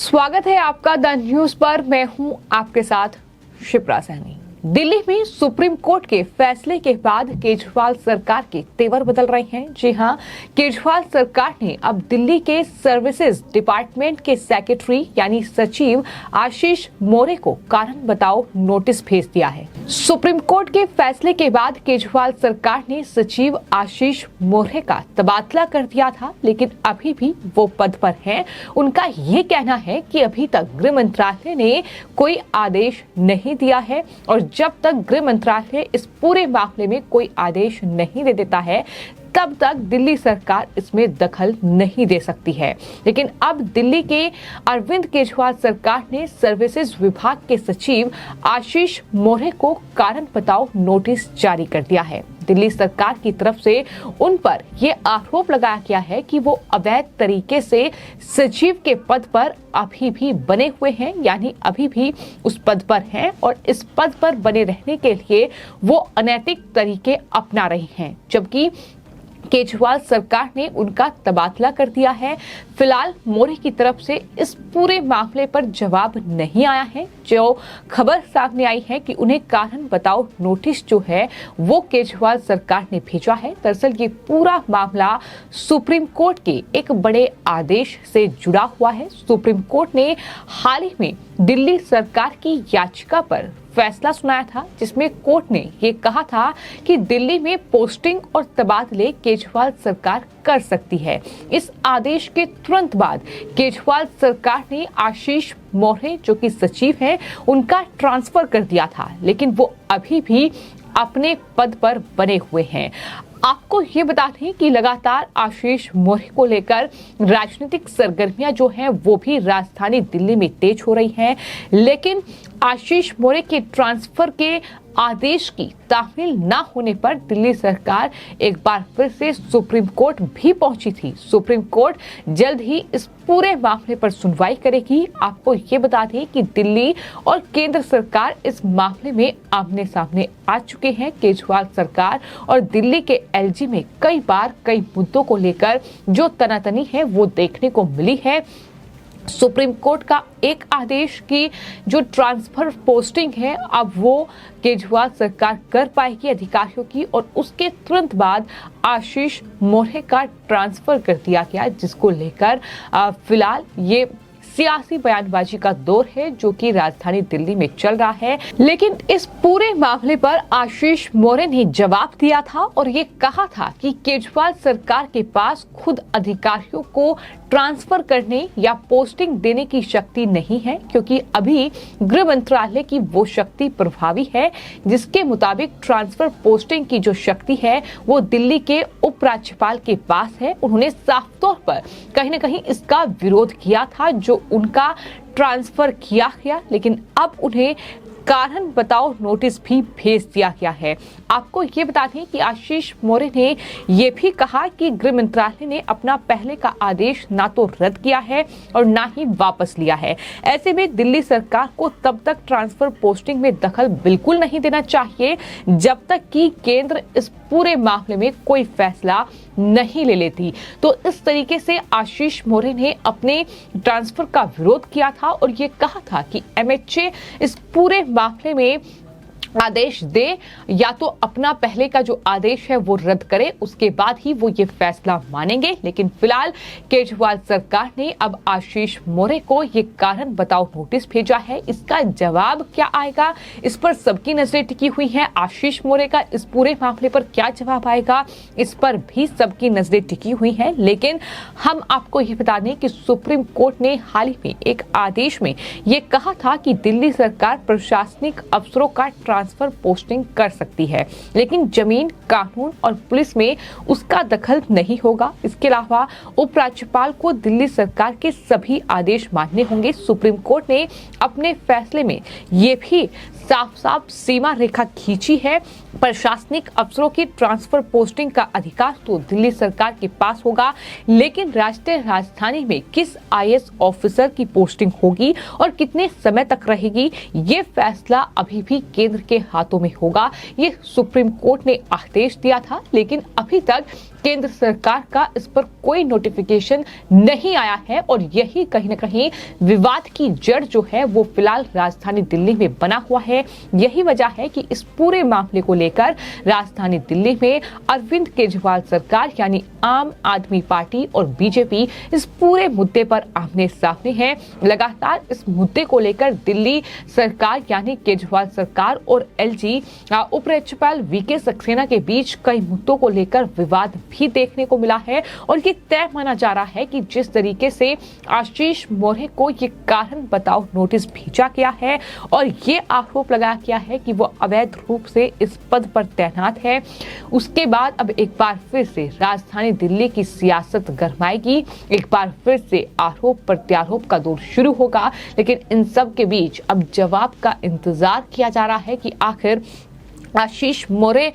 स्वागत है आपका द न्यूज पर। मैं हूं आपके साथ शिप्रा सैनी। दिल्ली में सुप्रीम कोर्ट के फैसले के बाद केजरीवाल सरकार के तेवर बदल रहे हैं। जी हां, केजरीवाल सरकार ने अब दिल्ली के सर्विसेज डिपार्टमेंट के सेक्रेटरी यानी सचिव आशीष मोरे को कारण बताओ नोटिस भेज दिया है। सुप्रीम कोर्ट के फैसले के बाद केजरीवाल सरकार ने सचिव आशीष मोरे का तबादला कर दिया था, लेकिन अभी भी वो पद पर हैं। उनका ये कहना है कि अभी तक गृह मंत्रालय ने कोई आदेश नहीं दिया है और जब तक गृह मंत्रालय इस पूरे मामले में कोई आदेश नहीं दे देता है तब तक दिल्ली सरकार इसमें दखल नहीं दे सकती है। लेकिन अब दिल्ली के अरविंद केजरीवाल सरकार ने सर्विसेज विभाग के सचिव आशीष मोरे को कारण बताओ नोटिस जारी कर दिया है। दिल्ली सरकार की तरफ से उन पर यह आरोप लगाया गया है कि वो अवैध तरीके से सचिव के पद पर अभी भी बने हुए हैं, यानी अभी भी उस पद पर हैं और इस पद पर बने रहने के लिए वो अनैतिक तरीके अपना रही हैं, जबकि केजरीवाल सरकार ने उनका तबादला कर दिया है। फिलहाल मोरे की तरफ से इस पूरे मामले पर जवाब नहीं आया है। जो खबर सामने आई है कि उन्हें कारण बताओ नोटिस जो है वो केजरीवाल सरकार ने भेजा है। दरअसल ये पूरा मामला सुप्रीम कोर्ट के एक बड़े आदेश से जुड़ा हुआ है। सुप्रीम कोर्ट ने हाल ही में दिल्ली सरकार की याचिका पर फैसला सुनाया था, जिसमें कोर्ट ने ये कहा था कि दिल्ली में पोस्टिंग और तबादले केजरीवाल सरकार कर सकती है। इस आदेश के तुरंत बाद केजरीवाल सरकार ने आशीष मोरे जो कि सचिव हैं उनका ट्रांसफर कर दिया था, लेकिन वो अभी भी अपने पद पर बने हुए हैं। आपको ये बता दें कि लगातार आशीष मोरे को लेकर राजनीतिक सरगर्मियां जो हैं वो भी राजधानी दिल्ली में तेज हो रही हैं, लेकिन आशीष मोरे के ट्रांसफर के आदेश की तामील ना होने पर दिल्ली सरकार एक बार फिर से सुप्रीम कोर्ट भी पहुंची थी। सुप्रीम कोर्ट जल्द ही इस पूरे मामले पर सुनवाई करेगी। आपको ये बता दें कि दिल्ली और केंद्र सरकार इस मामले में आमने सामने आ चुके हैं। केजरीवाल सरकार और दिल्ली के एलजी में कई बार कई मुद्दों को लेकर जो तनातनी है वो देखने को मिली है। सुप्रीम कोर्ट का एक आदेश की जो ट्रांसफर पोस्टिंग है अब वो केजरीवाल सरकार कर पाएगी अधिकारियों की, और उसके तुरंत बाद आशीष मोरे का ट्रांसफर कर दिया गया, जिसको लेकर फिलहाल ये सियासी बयानबाजी का दौर है जो कि राजधानी दिल्ली में चल रहा है। लेकिन इस पूरे मामले पर आशीष मोरे ने जवाब दिया था और ये कहा था कि केजरीवाल सरकार के पास खुद अधिकारियों को ट्रांसफर करने या पोस्टिंग देने की शक्ति नहीं है, क्योंकि अभी गृह मंत्रालय की वो शक्ति प्रभावी है जिसके मुताबिक ट्रांसफर पोस्टिंग की जो शक्ति है वो दिल्ली के उपराज्यपाल के पास है। उन्होंने साफ तौर पर कहीं ना कहीं इसका विरोध किया था जो उनका ट्रांसफर किया गया, लेकिन अब उन्हें कारण बताओ नोटिस भी भेज दिया गया है। आपको ये बता दें कि आशीष मोरे ने ये भी कहा कि गृह मंत्रालय ने अपना पहले का आदेश ना तो रद्द किया है और ना ही वापस लिया है। ऐसे में दिल्ली सरकार को तब तक ट्रांसफर पोस्टिंग में दखल बिल्कुल नहीं देना चाहिए जब तक कि केंद्र इस पूरे मामले में कोई फैसला नहीं ले लेती। तो इस तरीके से आशीष मोरे ने अपने ट्रांसफर का विरोध किया था और ये कहा था कि एमएचए इस पूरे मामले में आदेश दे या तो अपना पहले का जो आदेश है वो रद्द करे, उसके बाद ही वो ये फैसला मानेंगे। लेकिन फिलहाल केजरीवाल सरकार ने अब आशीष मोरे को ये कारण बताओ नोटिस भेजा है। इसका जवाब क्या आएगा इस पर सबकी नजरें टिकी हुई हैं। आशीष मोरे का इस पूरे मामले पर क्या जवाब आएगा इस पर भी सबकी नजरें टिकी हुई हैं। लेकिन हम आपको ये बता दें कि सुप्रीम कोर्ट ने हाल ही में एक आदेश में ये कहा था कि दिल्ली सरकार प्रशासनिक अफसरों का ट्रांसफर पोस्टिंग कर सकती है, लेकिन जमीन, कानून और पुलिस में उसका दखल नहीं होगा। इसके अलावा उपराज्यपाल को दिल्ली सरकार के सभी आदेश मानने होंगे। सुप्रीम कोर्ट ने अपने फैसले में ये भी साफ साफ सीमा रेखा खींची है। प्रशासनिक अफसरों की ट्रांसफर पोस्टिंग का अधिकार तो दिल्ली सरकार के पास होगा, लेकिन राष्ट्रीय राजधानी में किस आईएएस ऑफिसर की पोस्टिंग होगी और कितने समय तक रहेगी ये फैसला अभी भी केंद्र के हाथों में होगा। ये सुप्रीम कोर्ट ने आदेश दिया था, लेकिन अभी तक केंद्र सरकार का इस पर कोई नोटिफिकेशन नहीं आया है और यही कहीं ना कहीं विवाद की जड़ जो है वो फिलहाल राजधानी दिल्ली में बना हुआ है। यही वजह है कि इस पूरे मामले को लेकर राजधानी दिल्ली में अरविंद केजरीवाल सरकार यानी आम आदमी पार्टी और बीजेपी इस पूरे मुद्दे पर आमने सामने है। लगातार इस मुद्दे को लेकर दिल्ली सरकार यानी केजरीवाल सरकार और एलजी उपराज्यपाल वीके सक्सेना के बीच कई मुद्दों को लेकर विवाद भी देखने को मिला है और ये तय माना जा रहा है कि जिस तरीके से आशीष मौर्य को ये कारण बताओ नोटिस भेजा गया है और ये आरोप लगाया गया है कि वो अवैध रूप से इस पद पर तैनात है, उसके बाद अब एक बार फिर से राजधानी दिल्ली की सियासत गरमाएगी। एक बार फिर से आरोप प्रत्यारोप का दौर शुरू होगा। लेकिन इन सब के बीच अब जवाब का इंतजार किया जा रहा है कि आखिर आशीष मौर्य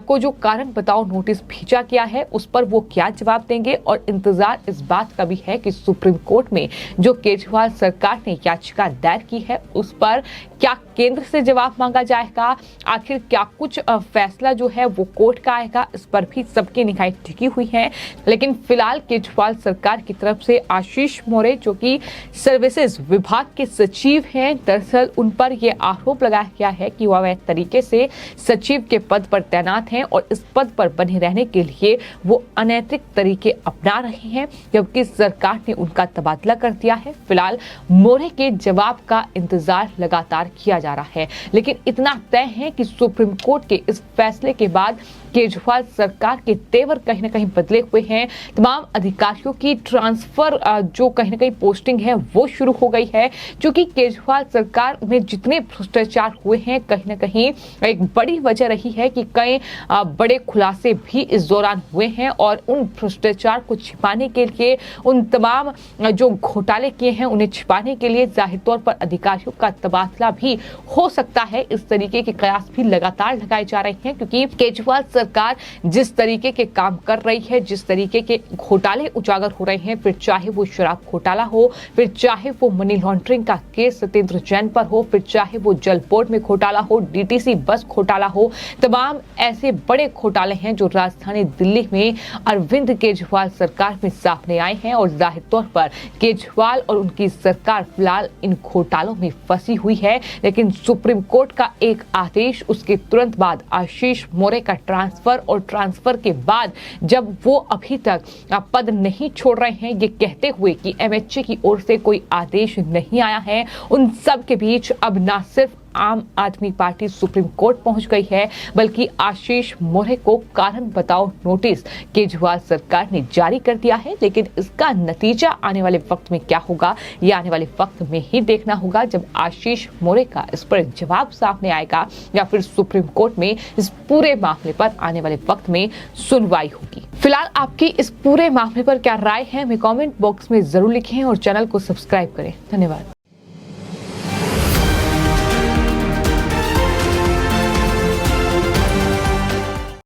को जो कारण बताओ नोटिस भेजा गया है उस पर वो क्या जवाब देंगे। और इंतजार इस बात का भी है कि सुप्रीम कोर्ट में जो केजरीवाल सरकार ने याचिका दायर की है उस पर क्या केंद्र से जवाब मांगा जाएगा, आखिर क्या कुछ फैसला जो है वो कोर्ट का आएगा, इस पर भी सबकी निगाहें टिकी हुई हैं। लेकिन फिलहाल केजरीवाल सरकार की तरफ से आशीष मौर्य जो कि सर्विसेज विभाग के सचिव हैं, दरअसल उन पर यह आरोप लगाया गया है कि वो अवैध तरीके से सचिव के पद पर तैनात हैं और इस पद पर बने रहने के लिए वो अनैतिक तरीके अपना रहे हैं, जबकि सरकार ने उनका तबादला कर दिया है। फिलहाल मौर्य के जवाब का इंतजार लगातार किया जा रहा है। लेकिन इतना तय है कि सुप्रीम कोर्ट के इस फैसले के बाद केजरीवाल सरकार के तेवर कहीं ना कहीं बदले हुए हैं। तमाम अधिकारियों की ट्रांसफर जो कहीं ना कहीं पोस्टिंग है वो शुरू हो गई है, क्योंकि केजरीवाल सरकार में जितने भ्रष्टाचार हुए हैं कहीं ना कहीं एक बड़ी वजह रही है कि कई बड़े खुलासे भी इस दौरान हुए हैं और उन भ्रष्टाचार को छिपाने के लिए, उन तमाम जो घोटाले किए हैं उन्हें छिपाने के लिए जाहिर तौर पर अधिकारियों का तबादला भी हो सकता है। इस तरीके के कयास भी लगातार लगाए जा रहे हैं, क्योंकि केजरीवाल सरकार जिस तरीके के काम कर रही है, जिस तरीके के घोटाले उजागर हो रहे हैं, फिर चाहे वो शराब घोटाला हो, फिर चाहे वो मनी लॉन्ड्रिंग का केस सत्येंद्र जैन पर हो, फिर चाहे वो जल बोर्ड में घोटाला हो, डीटीसी बस घोटाला हो, तमाम ऐसे बड़े घोटाले हैं जो राजधानी दिल्ली में अरविंद केजरीवाल सरकार में सामने आए हैं और जाहिर तौर पर केजरीवाल और उनकी सरकार फिलहाल इन घोटालों में फंसी हुई है। लेकिन सुप्रीम कोर्ट का एक आदेश, उसके तुरंत बाद आशीष मौर्य का ट्रांसफर और ट्रांसफर के बाद जब वो अभी तक पद नहीं छोड़ रहे हैं ये कहते हुए कि एमएचए की ओर से कोई आदेश नहीं आया है, उन सब के बीच अब ना सिर्फ आम आदमी पार्टी सुप्रीम कोर्ट पहुंच गई है, बल्कि आशीष मौर्य को कारण बताओ नोटिस केजरीवाल सरकार ने जारी कर दिया है। लेकिन इसका नतीजा आने वाले वक्त में क्या होगा, ये आने वाले वक्त में ही देखना होगा, जब आशीष मौर्य का इस पर जवाब सामने आएगा या फिर सुप्रीम कोर्ट में इस पूरे मामले पर आने वाले वक्त में सुनवाई होगी। फिलहाल आपकी इस पूरे मामले पर क्या राय है, हमें कमेंट बॉक्स में जरूर लिखें और चैनल को सब्सक्राइब करें। धन्यवाद।